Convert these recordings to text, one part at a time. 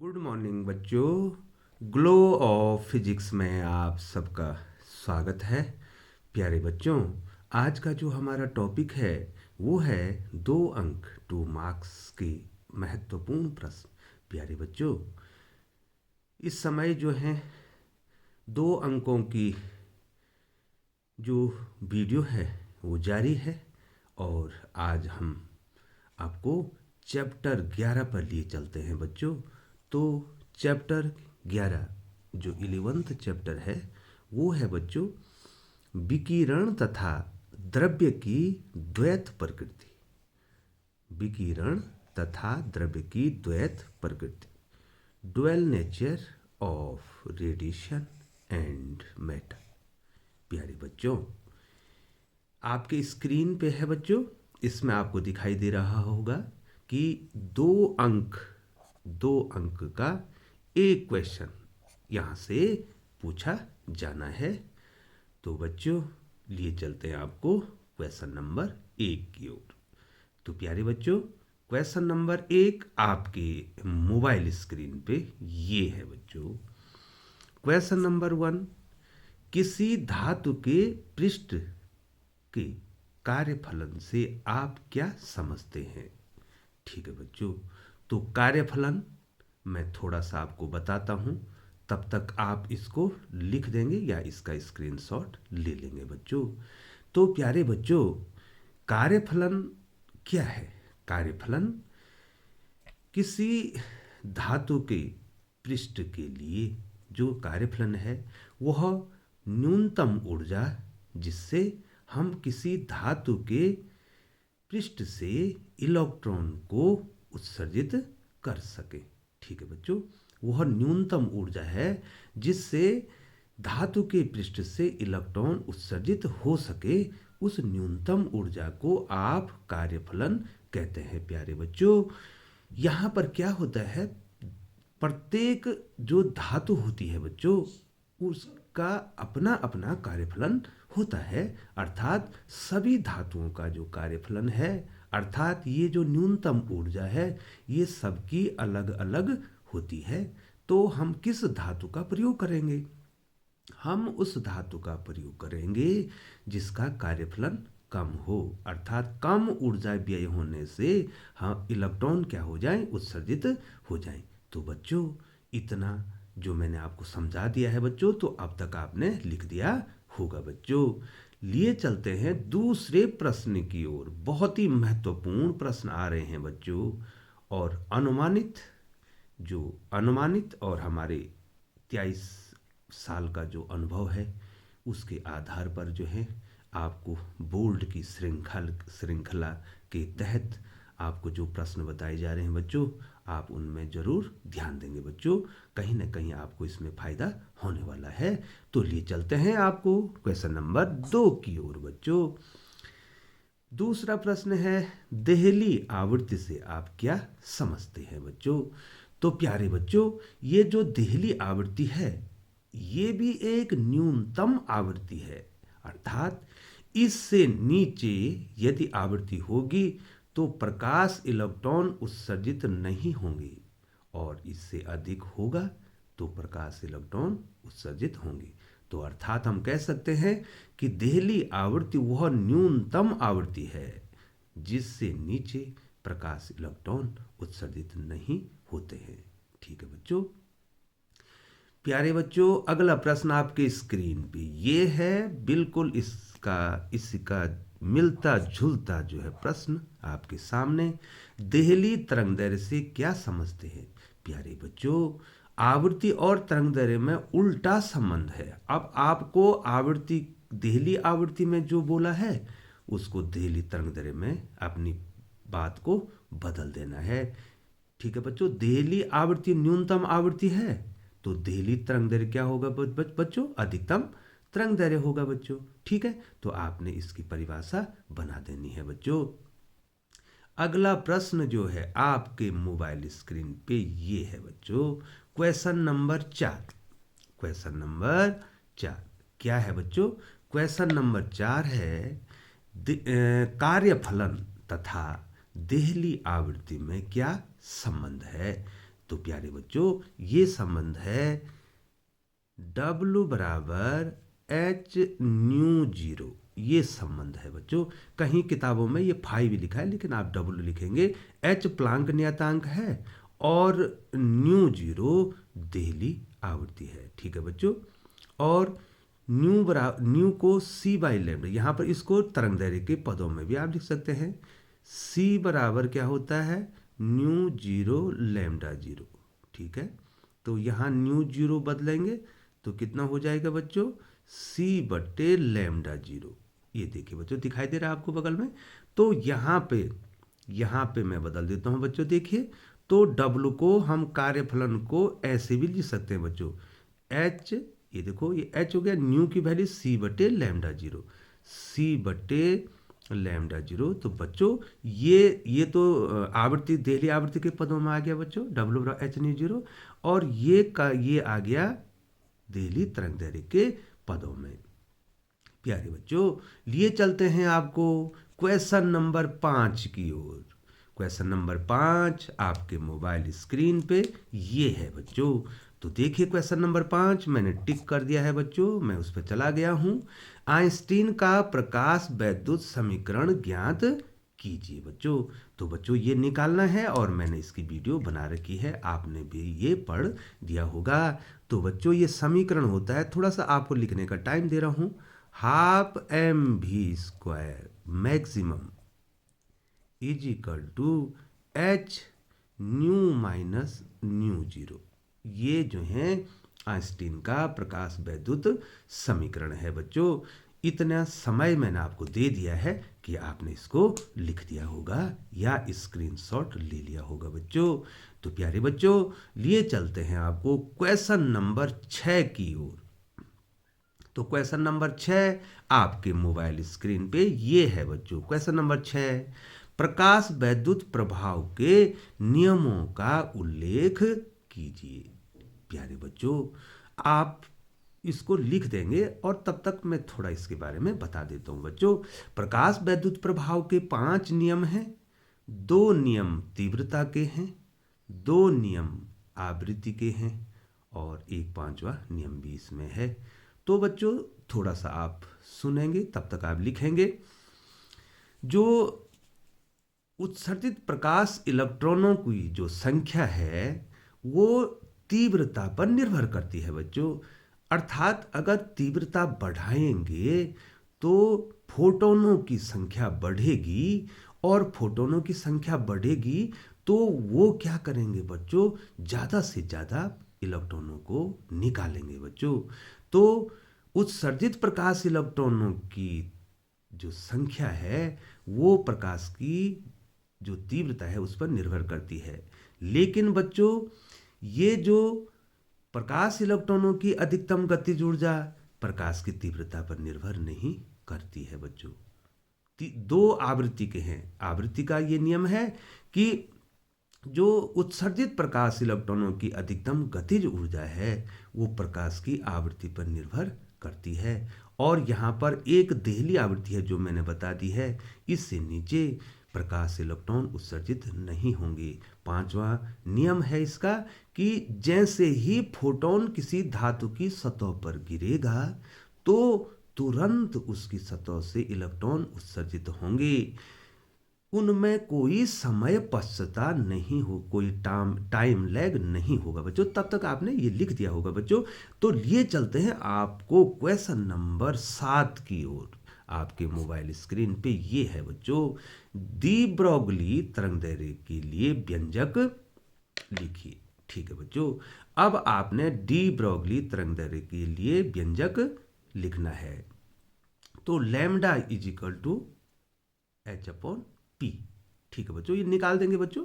Good morning बच्चों। Glow of physics में आप सबका स्वागत है। प्यारे बच्चों, आज का जो हमारा टॉपिक है वो है 2 अंक 2 मार्क्स के महत्वपूर्ण प्रश्न। प्यारे बच्चों, इस समय जो है 2 अंकों की जो वीडियो है वो जारी है और आज हम आपको चैप्टर 11 पर लिए चलते हैं बच्चों। तो चैप्टर 11 जो 11th चैप्टर है वो है बच्चों विकिरण तथा द्रव्य की द्वैत प्रकृति। विकिरण तथा द्रव्य की द्वैत प्रकृति, dual nature of radiation and matter. प्यारे बच्चों, आपके स्क्रीन पे है बच्चों, इसमें आपको दिखाई दे रहा होगा कि 2 अंक 2 अंक का एक क्वेश्चन यहाँ से पूछा जाना है। तो बच्चों लिए चलते हैं आपको क्वेश्चन नंबर 1 की ओर। तो प्यारे बच्चों, क्वेश्चन नंबर 1 आपके मोबाइल स्क्रीन पे ये है बच्चों। क्वेश्चन नंबर 1, किसी धातु के पृष्ठ के कार्यफलन से आप क्या समझते हैं? ठीक है बच्चों, तो कार्यफलन मैं थोड़ा सा आपको बताता हूं, तब तक आप इसको लिख देंगे या इसका स्क्रीनशॉट ले लेंगे बच्चों। तो प्यारे बच्चों, कार्यफलन क्या है? कार्यफलन किसी धातु के पृष्ठ के लिए जो कार्यफलन है वह न्यूनतम ऊर्जा जिससे हम किसी धातु के पृष्ठ से इलेक्ट्रॉन को उत्सर्जित कर सके। ठीक है बच्चों, वह न्यूनतम ऊर्जा है जिससे धातु के पृष्ठ से इलेक्ट्रॉन उत्सर्जित हो सके, उस न्यूनतम ऊर्जा को आप कार्यफलन कहते हैं। प्यारे बच्चों, यहाँ पर क्या होता है, प्रत्येक जो धातु होती है बच्चों उसका अपना अपना कार्यफलन होता है, अर्थात सभी धातुओं का जो कार्यफलन है, अर्थात ये जो न्यूनतम ऊर्जा है ये सबकी अलग अलग होती है। तो हम किस धातु का प्रयोग करेंगे? हम उस धातु का प्रयोग करेंगे जिसका कार्यफलन कम हो, अर्थात कम ऊर्जा व्यय होने से हम इलेक्ट्रॉन क्या हो जाएं, उत्सर्जित हो जाएं। तो बच्चों, इतना जो मैंने आपको समझा दिया है बच्चों, तो अब तक आपने लिख दिया होगा बच्चों। लिए चलते हैं दूसरे प्रश्न की ओर। बहुत ही महत्वपूर्ण प्रश्न आ रहे हैं बच्चों, और अनुमानित और हमारे 23 साल का जो अनुभव है उसके आधार पर जो है आपको बोर्ड की श्रृंखला के तहत आपको जो प्रश्न बताए जा रहे हैं बच्चों, आप उनमें जरूर ध्यान देंगे बच्चों। कहीं ना कहीं आपको इसमें फायदा होने वाला है। तो लिए चलते हैं आपको क्वेश्चन नंबर 2 की ओर बच्चों। दूसरा प्रश्न है, देहली आवृत्ति से आप क्या समझते हैं बच्चों? तो प्यारे बच्चों, ये जो देहली आवृत्ति है ये भी एक न्यूनतम आवृत्ति है, अर्थात इससे नीचे यदि आवृत्ति होगी तो प्रकाश इलेक्ट्रॉन उत्सर्जित नहीं होंगे, और इससे अधिक होगा तो प्रकाश इलेक्ट्रॉन उत्सर्जित होंगे। तो अर्थात हम कह सकते हैं कि देहली आवृत्ति वह न्यूनतम आवृत्ति है जिससे नीचे प्रकाश इलेक्ट्रॉन उत्सर्जित नहीं होते हैं। ठीक है बच्चों। प्यारे बच्चों, अगला प्रश्न आपके स्क्रीन पे ये है, बिल्कुल इसका मिलता जुलता जो है प्रश्न आपके सामने। देहली तरंगदैर्घ्य से क्या समझते हैं? प्यारे बच्चों, आवृत्ति और तरंगदैर्घ्य में उल्टा संबंध है। अब आपको आवृत्ति देहली आवृत्ति में जो बोला है उसको देहली तरंगदैर्घ्य में अपनी बात को बदल देना है। ठीक है बच्चों, देहली आवृत्ति न्यूनतम आवृत्ति है तो देहली तरंगदैर्घ्य क्या होगा बच्चों? अधिकतम तरंगदैर्घ्य होगा बच्चों। ठीक है, तो आपने इसकी परिभाषा बना देनी है बच्चों। अगला प्रश्न जो है आपके मोबाइल स्क्रीन पे ये है बच्चों, क्वेश्चन नंबर 4। क्वेश्चन नंबर 4 क्या है बच्चों? क्वेश्चन नंबर 4 है, कार्यफलन तथा देहली आवृत्ति में क्या संबंध है? तो प्यारे बच्चों ये संबंध है W बराबर एच न्यू जीरो, ये संबंध है बच्चों। कहीं किताबों में ये 5 लिखा है लेकिन आप W लिखेंगे। एच प्लांक नियतांक है और न्यू जीरो देहली आवृत्ति है। ठीक है बच्चों। और न्यू को C बाई लैम्डा, यहाँ पर इसको तरंग दैर्घ्य के पदों में भी आप लिख सकते हैं। C बराबर क्या होता है, न्यू जीरो लैम्डा जीरो। ठीक है, तो यहाँ न्यू जीरो बदलेंगे तो कितना हो जाएगा बच्चों, C बट्टे लैम्डा जीरो। ये देखिए बच्चों दिखाई दे रहा है आपको बगल में। तो यहाँ पे मैं बदल देता हूँ बच्चों। देखिए तो W को हम कार्यफलन को ऐसे भी लिख सकते हैं बच्चों, H, ये देखो ये H हो गया, न्यू की वैल्यू C बटे लैम्डा जीरो, C बटे लैम्डा जीरो। तो बच्चों ये तो आवृत्ति देहली आवृत्ति के पदों में आ गया बच्चों, W बराबर एच न्यू जीरो। और ये आ गया देहली तरंग दैर्घ्य के पदों में। प्यारे बच्चों लिए चलते हैं आपको क्वेश्चन नंबर 5 की ओर। क्वेश्चन नंबर 5 आपके मोबाइल स्क्रीन पे ये है बच्चों। तो देखिए क्वेश्चन नंबर 5 मैंने टिक कर दिया है बच्चों, मैं उस पर चला गया हूँ। आइंस्टीन का प्रकाश वैद्युत समीकरण ज्ञात कीजिए बच्चों। तो बच्चों ये निकालना है और मैंने इसकी वीडियो बना रखी है, आपने भी ये पढ़ दिया होगा। तो बच्चों ये समीकरण होता है, थोड़ा सा आपको लिखने का टाइम दे रहा हूँ, half mv² maximum is equal to H nu minus nu zero. ये जो है आइंस्टीन का प्रकाश वैद्युत समीकरण है बच्चों। इतना समय मैंने आपको दे दिया है कि आपने इसको लिख दिया होगा या स्क्रीनशॉट ले लिया होगा बच्चों। तो प्यारे बच्चों लिए चलते हैं आपको क्वेश्चन नंबर 6 की ओर। तो क्वेश्चन नंबर 6 आपके मोबाइल स्क्रीन पे ये है बच्चों। क्वेश्चन नंबर 6, प्रकाश वैद्युत प्रभाव के नियमों का उल्लेख कीजिए। प्यारे बच्चों आप इसको लिख देंगे और तब तक मैं थोड़ा इसके बारे में बता देता हूँ बच्चों। प्रकाश वैद्युत प्रभाव के 5 नियम हैं। 2 नियम तीव्रता के हैं, 2 नियम आवृत्ति के हैं और एक 5वां नियम भी इसमें है। तो बच्चों थोड़ा सा आप सुनेंगे तब तक आप लिखेंगे। जो उत्सर्जित प्रकाश इलेक्ट्रॉनों की जो संख्या है वो तीव्रता पर निर्भर करती है बच्चों। अर्थात अगर तीव्रता बढ़ाएंगे तो फोटोनों की संख्या बढ़ेगी और फोटोनों की संख्या बढ़ेगी तो वो क्या करेंगे बच्चों, ज़्यादा से ज़्यादा इलेक्ट्रॉनों को निकालेंगे बच्चों। तो उत्सर्जित प्रकाश इलेक्ट्रॉनों की जो संख्या है वो प्रकाश की जो तीव्रता है उस पर निर्भर करती है। लेकिन बच्चों ये जो प्रकाश इलेक्ट्रॉनों की अधिकतम गतिज ऊर्जा प्रकाश की तीव्रता पर निर्भर नहीं करती है बच्चों। 2 आवृत्ति के हैं। आवृत्ति का ये नियम है कि जो उत्सर्जित प्रकाश इलेक्ट्रॉनों की अधिकतम गतिज ऊर्जा है वो प्रकाश की आवृत्ति पर निर्भर करती है। और यहाँ पर एक देहली आवृत्ति है जो मैंने बता दी है, इससे नीचे प्रकाश इलेक्ट्रॉन उत्सर्जित नहीं होंगे। 5वां नियम है इसका कि जैसे ही फोटोन किसी धातु की सतह पर गिरेगा तो तुरंत उसकी सतह से इलेक्ट्रॉन उत्सर्जित होंगे। उनमें कोई समय पश्चता नहीं हो, कोई टाइम लैग नहीं होगा बच्चों। तब तक आपने ये लिख दिया होगा बच्चों। तो लिए चलते हैं आपको क्वेश्चन नंबर 7 की ओर। आपके मोबाइल स्क्रीन पे ये है बच्चों। डी ब्रोगली तरंग दैर्घ्य के लिए व्यंजक लिखिए। ठीक है बच्चों, अब आपने डी ब्रोगली तरंग दैर्घ्य के लिए व्यंजक लिखना है। तो lambda is equal to h upon p. ठीक है बच्चों, ये निकाल देंगे बच्चों।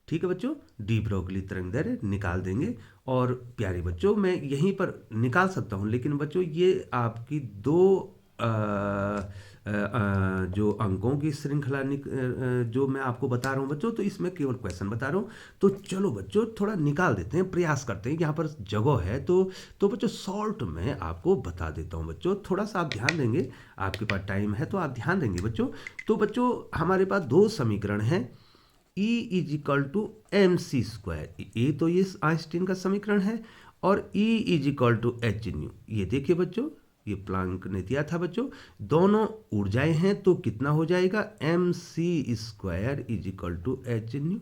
ठीक है बच्चों, डी ब्रोगली तरंग दैर्घ्य निकाल देंगे। और प्यारे बच्चों मैं यहीं पर निकाल सकता हूं, लेकिन बच्चों ये आपकी 2 जो अंकों की श्रृंखला जो मैं आपको बता रहा हूँ बच्चों, तो इसमें केवल क्वेश्चन बता रहा हूँ। तो चलो बच्चों थोड़ा निकाल देते हैं, प्रयास करते हैं। यहाँ पर जगह है तो बच्चों शॉर्ट में आपको बता देता हूँ बच्चों। थोड़ा सा आप ध्यान देंगे, आपके पास टाइम है तो आप ध्यान देंगे बच्चों। तो बच्चों हमारे पास 2 समीकरण हैं, E is equal to M C square. ए तो ये आइंस्टीन का समीकरण है, और E is equal to H nu. ये देखिए बच्चों, ये प्लांक ने दिया था बच्चों, दोनों ऊर्जाएं हैं तो कितना हो जाएगा, m C square is equal to H nu.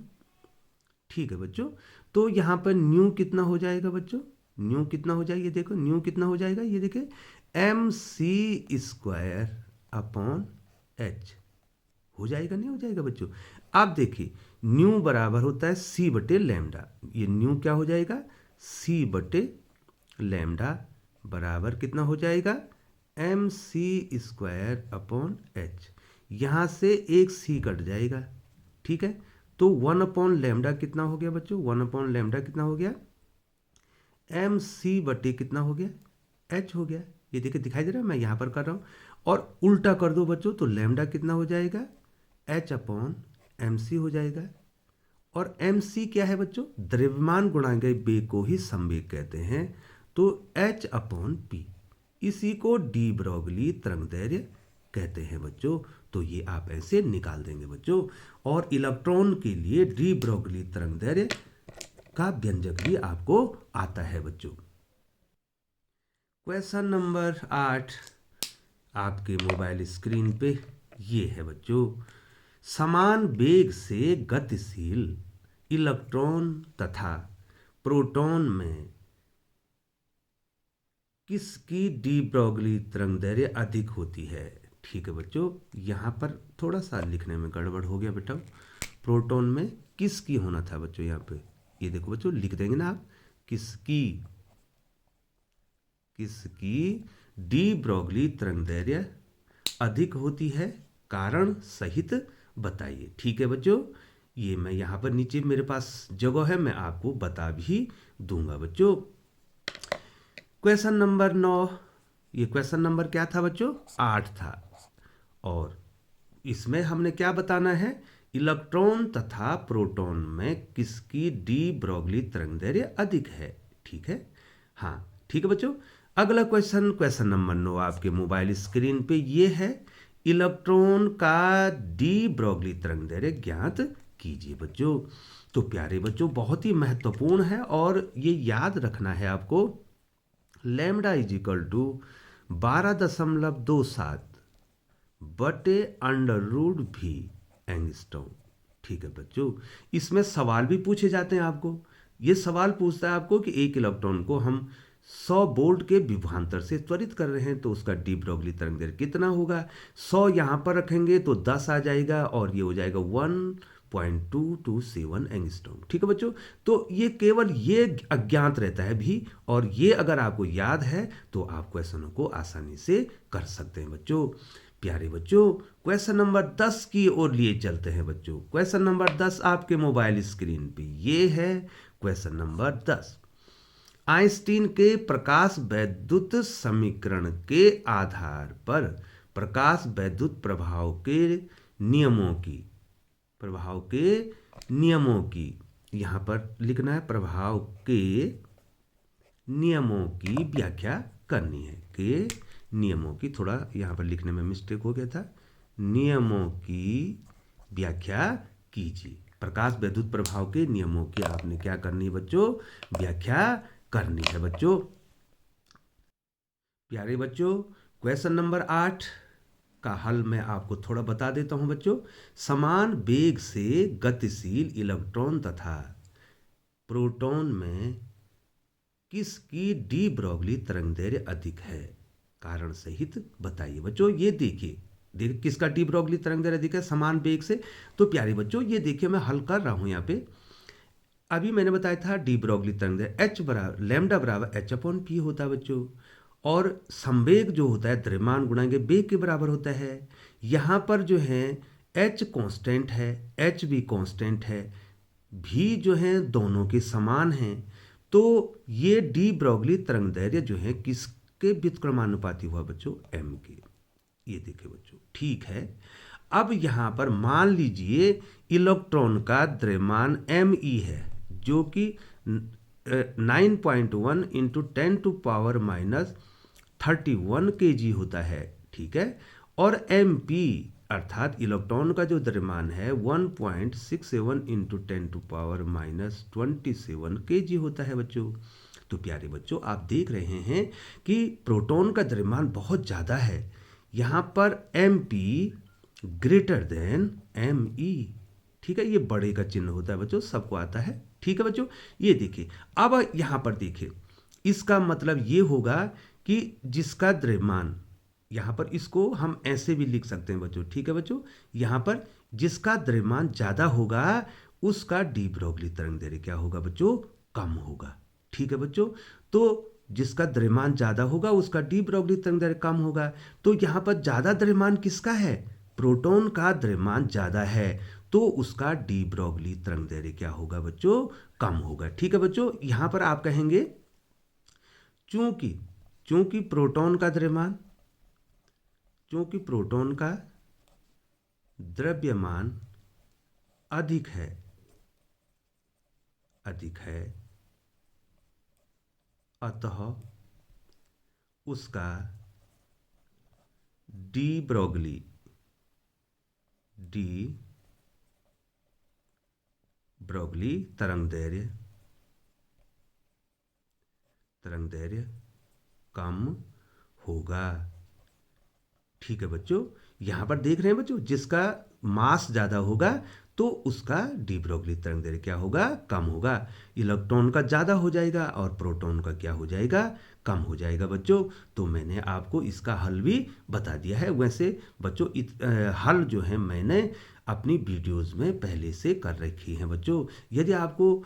ठीक है बच्चों, तो यहाँ पर न्यू कितना हो जाएगा बच्चों, न्यू कितना हो जाएगा, ये देखो न्यू कितना हो जाएगा, ये देखिए एम सी स्क्वायर अपॉन एच हो जाएगा, नहीं हो जाएगा बच्चों। आप देखिए न्यू बराबर होता है सी बटे लैम्डा, ये न्यू क्या हो जाएगा, सी बटे लैम्डा बराबर कितना हो जाएगा, एम सी स्क्वायर अपॉन एच। यहाँ से एक सी कट जाएगा, ठीक है, तो 1 अपॉन लैम्डा कितना हो गया बच्चों, 1 अपॉन लैम्डा कितना हो गया, एम सी बटे कितना हो गया, एच हो गया। ये देखिए दिखाई दे रहा है, मैं यहाँ पर कर रहा हूँ। और उल्टा कर दो बच्चों तो लैम्डा कितना हो जाएगा, एच अपॉन एम सी हो जाएगा। और एम सी क्या है बच्चों, द्रव्यमान गुणांक वेग को ही संवेग कहते हैं। तो एच अपॉन पी, इसी को डी ब्रोगली तरंगदैर्ध्य कहते हैं बच्चों। तो ये आप ऐसे निकाल देंगे बच्चों। और इलेक्ट्रॉन के लिए डी ब्रोगली तरंगदैर्ध्य का व्यंजक भी आपको आता है बच्चों। क्वेश्चन नंबर 8 आपके मोबाइल स्क्रीन पे ये है बच्चों, समान वेग से गतिशील इलेक्ट्रॉन तथा प्रोटॉन में किसकी डी ब्रोगली तरंगदैर्ध्य अधिक होती है। ठीक है बच्चों, यहाँ पर थोड़ा सा लिखने में गड़बड़ हो गया बेटा, प्रोटॉन में किसकी होना था बच्चों, यहाँ पे ये देखो बच्चों लिख देंगे ना आप, किसकी, किसकी डी ब्रोगली तरंगदैर्ध्य अधिक होती है, कारण सहित बताइए। ठीक है बच्चों, ये मैं यहाँ पर नीचे मेरे पास जगह है, मैं आपको बता भी दूंगा बच्चों। क्वेश्चन नंबर 9, ये क्वेश्चन नंबर क्या था बच्चों, 8 था। और इसमें हमने क्या बताना है, इलेक्ट्रॉन तथा प्रोटॉन में किसकी डी ब्रोगली तरंगदैर्ध्य अधिक है। ठीक है, हाँ ठीक है बच्चों। अगला क्वेश्चन, क्वेश्चन नंबर 9 आपके मोबाइल स्क्रीन पे ये है, इलेक्ट्रॉन का डी ब्रोगली तरंगदैर्ध्य ज्ञात कीजिए बच्चों। तो प्यारे बच्चों बहुत ही महत्वपूर्ण है, और ये याद रखना है आपको, लैम्डा इज इक्वल टू 12.27 बटे अंडर रूट भी एंगस्ट्रॉम। ठीक है बच्चों, इसमें सवाल भी पूछे जाते हैं आपको। ये सवाल पूछता है आपको कि एक इलेक्ट्रॉन को हम 100 वोल्ट के विभवांतर से त्वरित कर रहे हैं तो उसका डी ब्रोगली तरंगदैर्ध्य कितना होगा। 100 यहाँ पर रखेंगे तो 10 आ जाएगा, और ये हो जाएगा 1.227 एंगस्ट्रॉम। ठीक है बच्चों, तो ये केवल ये अज्ञात रहता है भी, और ये अगर आपको याद है तो आप क्वेश्चनों को आसानी से कर सकते हैं बच्चों। प्यारे बच्चों क्वेश्चन नंबर 10 की ओर लिए चलते हैं बच्चों। क्वेश्चन नंबर 10 आपके मोबाइल स्क्रीन पे ये है, क्वेश्चन नंबर 10, आइंस्टीन के प्रकाश वैद्युत समीकरण के आधार पर प्रकाश वैद्युत प्रभाव के नियमों की, प्रभाव के नियमों की, यहाँ पर लिखना है प्रभाव के नियमों की व्याख्या करनी है, के नियमों की, थोड़ा यहाँ पर लिखने में मिस्टेक हो गया था, नियमों की व्याख्या कीजिए। प्रकाश वैद्युत प्रभाव के नियमों की आपने क्या करनी है बच्चों, व्याख्या करनी है बच्चों। प्यारे बच्चों क्वेश्चन नंबर 8 का हल मैं आपको थोड़ा बता देता हूं बच्चों। समान वेग से गतिशील इलेक्ट्रॉन तथा प्रोटॉन में किसकी डी ब्रोगली तरंगदैर्ध्य अधिक है, कारण सहित बताइए बच्चों। ये देखिए किसका डी ब्रोगली तरंगदैर्ध्य अधिक है समान वेग से। तो प्यारे बच्चों ये देखिए मैं हल कर रहा हूं यहाँ पे। अभी मैंने बताया था डी ब्रोगली तरंगदैर्ध्य एच बराबर लैम्डा बराबर एच अपॉन पी होता है बच्चों, और संवेग जो होता है द्रव्यमान गुणांक वेग के बराबर होता है। यहाँ पर जो है एच कांस्टेंट है, एच भी कांस्टेंट है, भी जो है दोनों के समान हैं। तो ये डी ब्रोगली तरंगदैर्ध्य जो है किसके व्युत्क्रमानुपाती हुआ बच्चों, एम के। ये देखिए बच्चों ठीक है। अब यहाँ पर मान लीजिए इलेक्ट्रॉन का द्रव्यमान एम ई है, जो कि 9.1 इंटू 10⁻³ kg होता है। ठीक है, और एम पी अर्थात इलेक्ट्रॉन का जो द्रव्यमान है 1.67 इंटू 10⁻⁻27 kg होता है बच्चों। तो प्यारे बच्चों, आप देख रहे हैं कि प्रोटॉन का द्रव्यमान बहुत ज़्यादा है। यहाँ पर mp ग्रेटर देन me। ठीक है, ये बड़े का चिन्ह होता है बच्चों, सबको आता है। ठीक है बच्चों, ये देखिए। अब यहाँ पर देखिए, इसका मतलब ये होगा कि जिसका द्रव्यमान, यहाँ पर इसको हम ऐसे भी लिख सकते हैं बच्चों। ठीक है बच्चों, यहाँ पर जिसका द्रव्यमान ज़्यादा होगा उसका डी ब्रोगली तरंगदैर्घ्य क्या होगा बच्चों? कम होगा। ठीक है बच्चों, तो जिसका द्रव्यमान ज़्यादा होगा उसका डी ब्रोगली तरंगदैर्घ्य कम होगा। तो यहाँ पर ज़्यादा द्रव्यमान किसका है? प्रोटॉन का द्रव्यमान ज़्यादा है, तो उसका डी ब्रोगली तरंगदैर्घ्य क्या होगा बच्चों? कम होगा। ठीक है बच्चों, यहाँ पर आप कहेंगे चूंकि चूंकि प्रोटॉन का द्रव्यमान चूंकि प्रोटॉन का द्रव्यमान अधिक है अतः उसका डी ब्रोगली तरंगदैर्घ्य कम होगा। ठीक है बच्चों, यहाँ पर देख रहे हैं बच्चों, जिसका मास ज़्यादा होगा तो उसका डी ब्रोगली तरंगदैर्घ्य क्या होगा? कम होगा। इलेक्ट्रॉन का ज़्यादा हो जाएगा और प्रोटॉन का क्या हो जाएगा? कम हो जाएगा बच्चों। तो मैंने आपको इसका हल भी बता दिया है। वैसे बच्चों, हल जो है मैंने अपनी वीडियोज़ में पहले से कर रखी हैं बच्चों। यदि आपको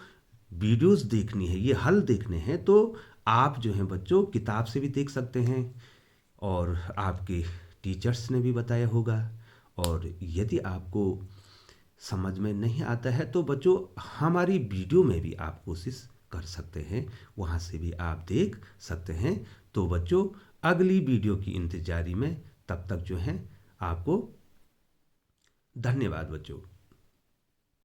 वीडियोस देखनी है, ये हल देखने हैं, तो आप जो हैं बच्चों किताब से भी देख सकते हैं और आपके टीचर्स ने भी बताया होगा। और यदि आपको समझ में नहीं आता है तो बच्चों हमारी वीडियो में भी आप कोशिश कर सकते हैं, वहाँ से भी आप देख सकते हैं। तो बच्चों, अगली वीडियो की इंतजारी में, तब तक जो है आपको धन्यवाद बच्चों।